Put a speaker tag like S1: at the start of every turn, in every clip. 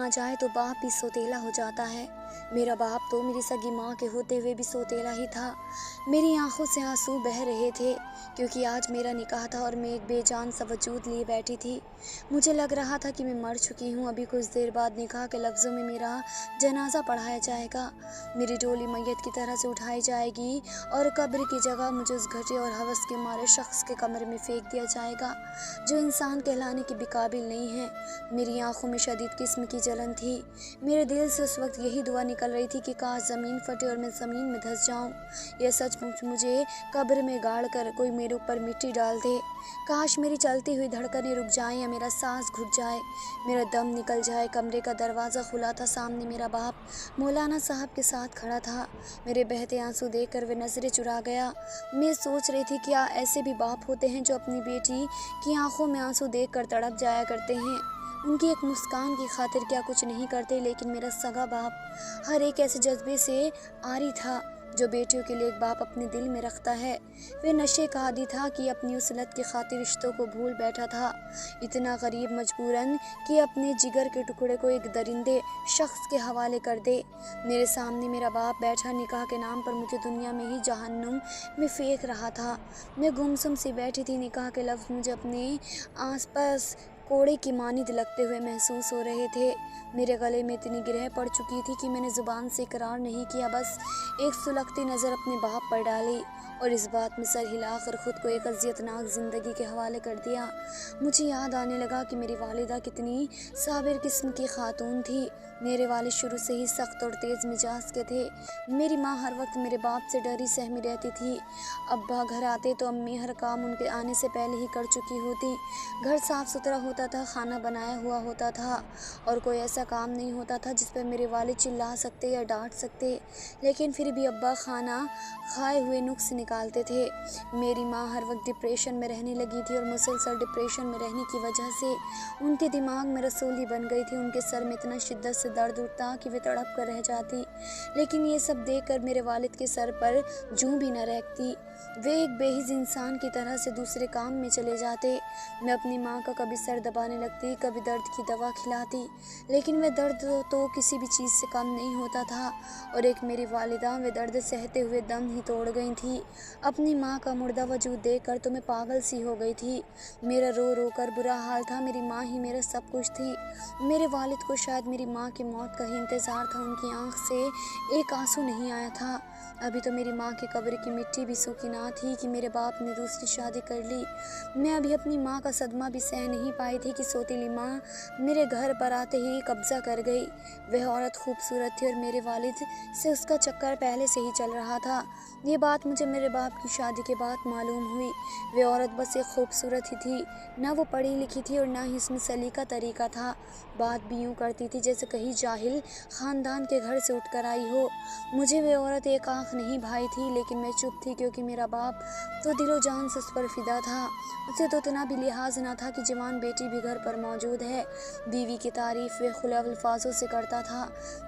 S1: آ جائے تو باپ بھی سوتیلا ہو جاتا ہے۔ میرا باپ تو میری سگی ماں کے ہوتے ہوئے بھی سوتیلا ہی تھا۔ میری آنکھوں سے آنسو بہہ رہے تھے کیونکہ آج میرا نکاح تھا اور میں ایک بے جان سا وجود لیے بیٹھی تھی۔ مجھے لگ رہا تھا کہ میں مر چکی ہوں، ابھی کچھ دیر بعد نکاح کے لفظوں میں میرا جنازہ پڑھایا جائے گا، میری ڈولی میت کی طرح سے اٹھائی جائے گی اور قبر کی جگہ مجھے اس گھٹے اور ہوس کے مارے شخص کے کمرے میں پھینک دیا جائے گا جو انسان کہلانے کے بھی قابل نہیں ہے۔ میری آنکھوں میں شدید قسم کی جلن تھی۔ میرے دل سے اس وقت یہی دعا نکل رہی تھی کہ کاش زمین پھٹے اور میں زمین میں دھس جاؤں، یا سچ مجھے قبر میں گاڑ کر کوئی میرے اوپر مٹی ڈال دے۔ کاش میری چلتی ہوئی دھڑکنیں رک جائیں یا میرا سانس گھٹ جائے، میرا دم نکل جائے۔ کمرے کا دروازہ کھلا تھا، سامنے میرا باپ مولانا صاحب کے ساتھ کھڑا تھا۔ میرے بہتے آنسو دیکھ کر وہ نظریں چرا گیا۔ میں سوچ رہی تھی کیا ایسے بھی باپ ہوتے ہیں جو اپنی بیٹی کی آنکھوں میں آنسو دیکھ کر تڑپ جایا کرتے ہیں، ان کی ایک مسکان کی خاطر کیا کچھ نہیں کرتے۔ لیکن میرا سگا باپ ہر ایک ایسے جذبے سے عاری تھا جو بیٹیوں کے لیے ایک باپ اپنے دل میں رکھتا ہے۔ وہ نشے کا عادی تھا کہ اپنی اس لت کی خاطر رشتوں کو بھول بیٹھا تھا، اتنا غریب مجبوراً کہ اپنے جگر کے ٹکڑے کو ایک درندے شخص کے حوالے کر دے۔ میرے سامنے میرا باپ بیٹھا نکاح کے نام پر مجھے دنیا میں ہی جہنم میں پھینک رہا تھا۔ میں گمسم سی بیٹھی تھی، نکاح کے لفظ مجھے اپنے آس پاس کوڑے کی مانند لگتے ہوئے محسوس ہو رہے تھے۔ میرے گلے میں اتنی گرہ پڑ چکی تھی کہ میں نے زبان سے اقرار نہیں کیا، بس ایک سلگتی نظر اپنے باپ پر ڈالی اور اس بات میں سر ہلا کر خود کو ایک اذیت ناک زندگی کے حوالے کر دیا۔ مجھے یاد آنے لگا کہ میری والدہ کتنی صابر قسم کی خاتون تھی۔ میرے والد شروع سے ہی سخت اور تیز مزاج کے تھے۔ میری ماں ہر وقت میرے باپ سے ڈری سہمی رہتی تھی۔ ابا گھر آتے تو امی ہر کام ان کے آنے سے پہلے ہی کر چکی ہوتی، گھر صاف ستھرا ہوتا تھا، کھانا بنایا ہوا ہوتا تھا اور کوئی ایسا کام نہیں ہوتا تھا جس پر میرے والد چلا سکتے یا ڈانٹ سکتے، لیکن پھر بھی ابا کھانا کھائے ہوئے نکس نکالتے تھے۔ میری ماں ہر وقت ڈپریشن میں رہنے لگی تھی اور مسلسل ڈپریشن میں رہنے کی وجہ سے ان کے دماغ میں رسولی بن گئی تھی، ان کے سر میں اتنا شدت سے درد اٹھتا کہ وہ تڑپ کر رہ جاتی، لیکن یہ سب دیکھ کر میرے والد کے سر پر جوں بھی نہ رہتی، وہ ایک بے حس انسان کی طرح سے دوسرے کام میں چلے جاتے۔ میں اپنی ماں کا کبھی سر دبانے لگتی، کبھی درد کی دوا کھلاتی، لیکن وہ درد تو کسی بھی چیز سے کم نہیں ہوتا تھا، اور ایک میری والدہ وہ درد سہتے ہوئے دم ہی توڑ گئی تھی۔ اپنی ماں کا مردہ وجود دیکھ کر تو میں پاگل سی ہو گئی تھی، میرا رو رو کر برا حال تھا۔ میری ماں ہی میرا سب کچھ تھی۔ میرے والد کو شاید میری ماں کی موت کا ہی انتظار تھا، ان کی آنکھ سے ایک آنسو نہیں آیا تھا۔ ابھی تو میری ماں کی قبر کی مٹی بھی سوکھی نہ تھی کہ میرے باپ نے دوسری شادی کر لی۔ میں ابھی اپنی ماں کا صدمہ بھی سہ نہیں پائی تھی کہ سوتیلی ماں میرے گھر پر آتے ہی قبضہ کر گئی۔ وہ عورت خوبصورت تھی اور میرے والد سے اس کا چکر پہلے سے ہی چل رہا تھا۔ یہ بات مجھے میرے باپ کی شادی کے بعد معلوم ہوئی۔ وہ عورت بس ایک خوبصورت ہی تھی، نہ وہ پڑھی لکھی تھی اور نہ ہی اس میں سلیقہ طریقہ تھا، بات بھی یوں کرتی تھی جیسے کہیں جاہل خاندان کے گھر سے اٹھ کر آئی ہو۔ مجھے وہ عورت ایک آنکھ نہیں بھائی تھی، لیکن میں چپ تھی کیونکہ میرا باپ تو دل و جان سے اس پر فدا تھا، اسے تو اتنا بھی لحاظ نہ تھا کہ جوان بیٹی بھی گھر پر موجود ہے۔ بیوی کی تعریف وہ کھلے الفاظوں سے کرتا تھا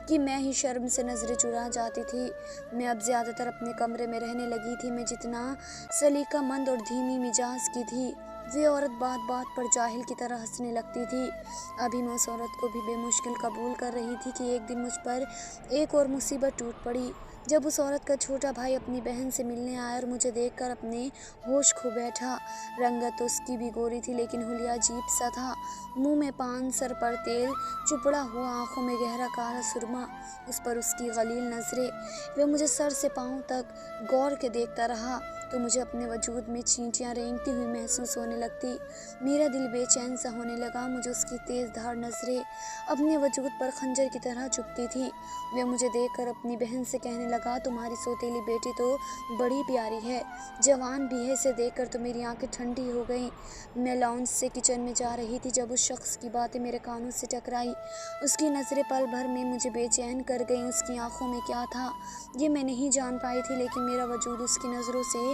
S1: کہ میں ہی شرم سے نظریں چرا جاتی تھی۔ میں اب زیادہ تر اپنے کمرے میں رہنے لگی تھی۔ میں جتنا سلیقہ مند اور دھیمی مزاج کی تھی، وہ عورت بات بات پر جاہل کی طرح ہنسنے لگتی تھی۔ ابھی میں اس عورت کو بھی بے مشکل قبول کر رہی تھی کہ ایک دن مجھ پر ایک اور مصیبت ٹوٹ پڑی، جب اس عورت کا چھوٹا بھائی اپنی بہن سے ملنے آیا اور مجھے دیکھ کر اپنے ہوش کھو بیٹھا۔ رنگت تو اس کی بھی گوری تھی، لیکن حلیہ عجیب سا تھا، منہ میں پان، سر پر تیل چپڑا ہوا، آنکھوں میں گہرا کالا سرما، اس پر اس کی غلیل نظریں۔ وہ مجھے سر سے پاؤں تک غور کے دیکھتا رہا تو مجھے اپنے وجود میں چینٹیاں رینگتی ہوئی محسوس ہونے لگتی، میرا دل بے چین سا ہونے لگا۔ مجھے اس کی تیز دھار نظریں اپنے وجود پر خنجر کی طرح چبھتی تھی۔ وہ مجھے دیکھ کر اپنی بہن سے کہنے لگا، تمہاری سوتیلی بیٹی تو بڑی پیاری ہے، جوان بھی ہے، اسے دیکھ کر تو میری آنکھیں ٹھنڈی ہو گئیں۔ میں لاؤنج سے کچن میں جا رہی تھی جب اس شخص کی باتیں میرے کانوں سے ٹکرائی، اس کی نظریں پل بھر میں مجھے بے چین کر گئیں۔ اس کی آنکھوں میں کیا تھا یہ میں نہیں جان پائی تھی، لیکن میرا وجود اس کی نظروں سے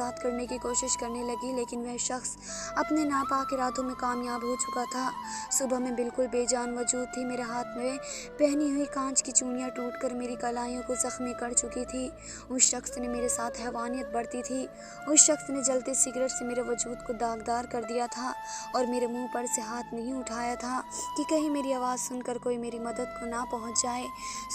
S1: آزاد کرنے کی کوشش کرنے لگی، لیکن وہ شخص اپنے ناپاک ارادوں میں کامیاب ہو چکا تھا۔ صبح میں بالکل بے جان وجود تھی، میرے ہاتھ میں پہنی ہوئی کانچ کی چوڑیاں ٹوٹ کر میری کلائیوں کو زخمی کر چکی تھی۔ اس شخص نے میرے ساتھ حیوانیت برتی تھی، اس شخص نے جلتے سگریٹ سے میرے وجود کو داغدار کر دیا تھا اور میرے منہ پر سے ہاتھ نہیں اٹھایا تھا کہ کہیں میری آواز سن کر کوئی میری مدد کو نہ پہنچ جائے۔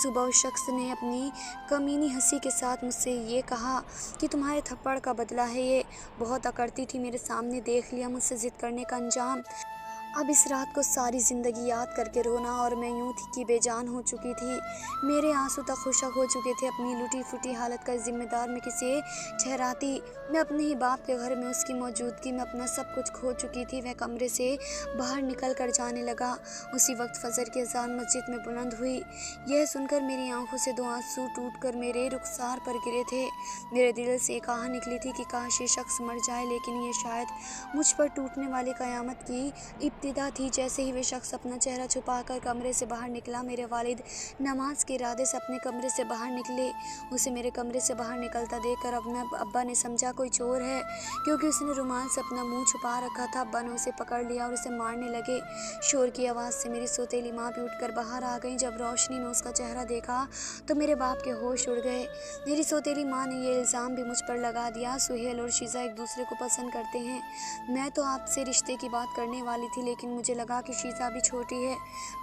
S1: صبح اس شخص نے اپنی کمینی ہنسی کے ساتھ مجھ سے یہ کہا کہ تمہارے تھپڑ کا بدلہ ہے یہ۔ بہت اکڑتی تھی، میرے سامنے دیکھ لیا مجھ سے ضد کرنے کا انجام۔ اب اس رات کو ساری زندگی یاد کر کے رونا، اور میں یوں تھی کہ بے جان ہو چکی تھی، میرے آنسو تک خشک ہو چکے تھے۔ اپنی لٹی پھٹی حالت کا ذمہ دار میں کسے ٹھہراتی؟ میں اپنے ہی باپ کے گھر میں اس کی موجودگی میں اپنا سب کچھ کھو چکی تھی۔ وہ کمرے سے باہر نکل کر جانے لگا، اسی وقت فجر کی اذان مسجد میں بلند ہوئی۔ یہ سن کر میری آنکھوں سے 2 آنسو ٹوٹ کر میرے رخسار پر گرے تھے۔ میرے دل سے ایک آہ نکلی تھی کہ کاش یہ شخص مر جائے، لیکن یہ شاید مجھ پر ٹوٹنے والی قیامت کی ابتدا تھی۔ جیسے ہی وہ شخص اپنا چہرہ چھپا کر کمرے سے باہر نکلا، میرے والد نماز کے ارادے سے اپنے کمرے سے باہر نکلے۔ اسے میرے کمرے سے باہر نکلتا دیکھ کر ابا نے سمجھا کوئی چور ہے، کیونکہ اس نے رومال سے اپنا منہ چھپا رکھا تھا۔ ابا نے اسے پکڑ لیا اور اسے مارنے لگے۔ شور کی آواز سے میری سوتیلی ماں بھی اٹھ کر باہر آ گئی۔ جب روشنی میں اس کا چہرہ دیکھا تو میرے باپ کے ہوش اڑ گئے۔ میری سوتیلی ماں نے یہ الزام بھی مجھ پر لگا دیا، سہیل اور شیزہ ایک دوسرے کو پسند کرتے ہیں۔ میں تو آپ سے رشتے کی بات کرنے والی تھی، لیکن مجھے لگا کہ شیزہ بھی چھوٹی ہے،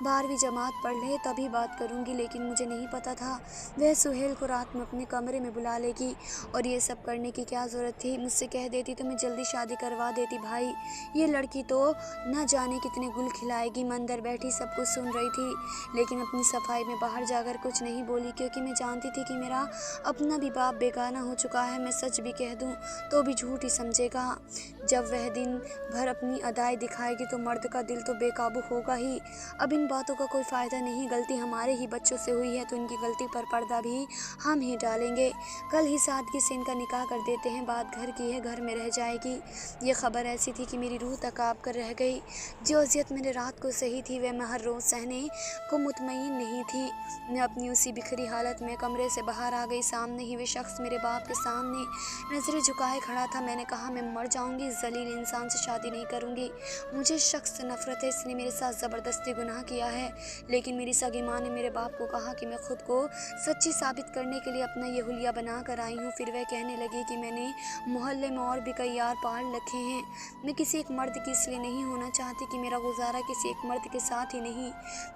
S1: 12ویں جماعت پڑھ لے تبھی بات کروں گی، لیکن مجھے نہیں پتا تھا وہ سہیل کو رات میں اپنے کمرے میں بلا لے گی۔ اور یہ سب کرنے کی کیا ضرورت تھی؟ مجھ سے کہہ دیتی تو میں جلدی شادی کروا دیتی۔ بھائی، یہ لڑکی تو نہ جانے کتنے گل کھلائے گی۔ میں اندر بیٹھی سب کچھ سن رہی تھی، لیکن اپنی صفائی میں باہر جا کر کچھ نہیں بولی، کیونکہ میں جانتی تھی کہ میرا اپنا بھی باپ بیگانہ ہو چکا ہے۔ میں سچ بھی کہہ دوں تو بھی جھوٹ ہی سمجھے گا۔ جب وہ دن بھر اپنی ادائی دکھائے گی تو مرد کا دل تو بے قابو ہوگا ہی۔ اب ان باتوں کا کوئی فائدہ نہیں، غلطی ہمارے ہی بچوں سے ہوئی ہے تو ان کی غلطی پر پردہ بھی ہم ہی ڈالیں گے۔ کل ہی سادگی سے ان کا نکاح کر دیتے ہیں، بات گھر کی ہے، گھر میں رہ جائے گی۔ یہ خبر ایسی تھی کہ میری روح تک کانپ کر رہ گئی۔ جو اذیت میں نے رات کو سہی تھی وہ میں ہر روز سہنے کو مطمئن نہیں تھی۔ میں اپنی اسی بکھری حالت میں کمرے سے باہر آ گئی۔ سامنے ہی وہ شخص میرے باپ کے سامنے نظریں جھکائے کھڑا تھا۔ میں نے کہا میں مر جاؤں گی، اس ذلیل انسان سے شادی نہیں کروں گی۔ مجھے اس شخص سے نفرت ہے، اس نے میرے ساتھ زبردستی گناہ کیا ہے۔ لیکن میری سگی ماں نے میرے باپ کو کہا کہ میں خود کو سچی ثابت کرنے کے لیے اپنا یہ حلیہ بنا کر آئی ہوں۔ پھر وہ کہنے لگی کہ میں نے محلے میں اور بھی کئی یار پال رکھے ہیں، میں کسی ایک مرد کی اس لیے نہیں ہونا چاہتی کہ میرا گزارا کسی ایک مرد کے ساتھ ہی نہیں۔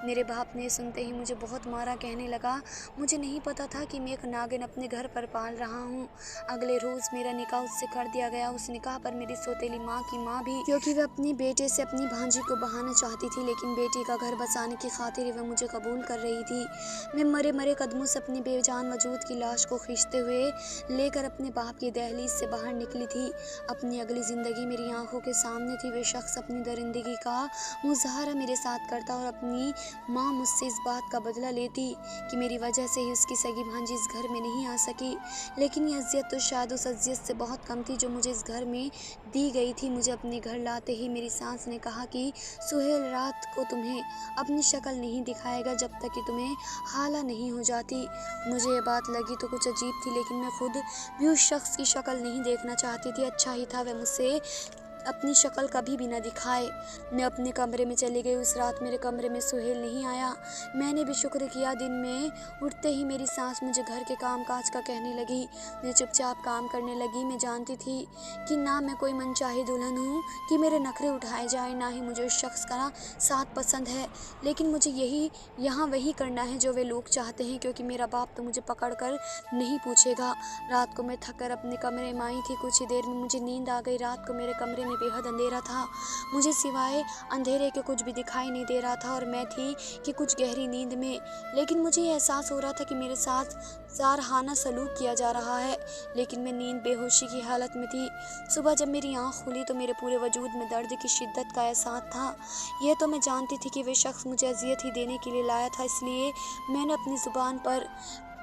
S1: میرے باپ نے سنتے ہی مجھے بہت مارا، کہنے لگا مجھے نہیں پتا تھا کہ میں ایک ناگن اپنے گھر پر پال رہا ہوں۔ اگلے روز میرا نکاح اس سے کر دیا گیا۔ اس نکاح پر میری سوتیلی ماں کی ماں بھی، کیونکہ وہ اپنی بیٹے سے اپنی بھانجی کو بہانا چاہتی تھی، لیکن بیٹی کا گھر بسانے کی خاطر وہ مجھے قبول کر رہی تھی۔ میں مرے مرے قدموں سے اپنی بے جان وجود کی لاش کو کھینچتے ہوئے لے کر اپنے باپ کی دہلیز سے باہر نکلی تھی۔ اپنی اگلی زندگی میری آنکھوں کے سامنے تھی۔ وہ شخص اپنی درندگی کا مظاہرہ میرے ساتھ کرتا اور اپنی ماں مجھ سے اس بات کا بدلہ لیتی کہ میری وجہ سے ہی اس کی سگی بھانجی اس گھر میں نہیں آ سکی۔ لیکن یہ اذیت تو شاید اس اذیت سے بہت کم تھی جو مجھے اس گھر میں دی گئی تھی۔ مجھے اپنے گھر لاتے ہی میری ساس نے کہا کہ سہیل رات کو تمہیں اپنی شکل نہیں دکھائے گا جب تک کہ تمہیں حالہ نہیں ہو جاتی۔ مجھے یہ بات لگی تو کچھ عجیب تھی، لیکن میں خود بھی اس شخص کی شکل نہیں دیکھنا چاہتی تھی۔ اچھا ہی تھا وہ مجھ سے اپنی شکل کبھی بھی نہ دکھائے۔ میں اپنے کمرے میں چلی گئی۔ اس رات میرے کمرے میں سہیل نہیں آیا۔ میں نے بھی شکر کیا۔ دن میں اٹھتے ہی میری ساس مجھے گھر کے کام کاج کا کہنے لگی۔ میں چپ چاپ کام کرنے لگی۔ میں جانتی تھی کہ نہ میں کوئی من چاہی دلہن ہوں کہ میرے نخرے اٹھائے جائیں، نہ ہی مجھے اس شخص کا ساتھ پسند ہے، لیکن مجھے یہاں وہی کرنا ہے جو وہ لوگ چاہتے ہیں، کیونکہ میرا باپ تو مجھے پکڑ کر نہیں پوچھے گا۔ رات کو میں تھک کر اپنے کمرے میں آئی تھی۔ کچھ ہی دیر میں مجھے نیند آ گئی۔ رات کو میرے کمرے میں بے حد اندھیرا تھا، مجھے سوائے اندھیرے کے کچھ بھی دکھائی نہیں دے رہا تھا، اور میں تھی کہ کچھ گہری نیند میں، لیکن مجھے یہ احساس ہو رہا تھا کہ میرے ساتھ جارحانہ سلوک کیا جا رہا ہے، لیکن میں نیند بے ہوشی کی حالت میں تھی۔ صبح جب میری آنکھ کھلی تو میرے پورے وجود میں درد کی شدت کا احساس تھا۔ یہ تو میں جانتی تھی کہ وہ شخص مجھے اذیت ہی دینے کے لیے لایا تھا، اس لیے میں نے اپنی زبان پر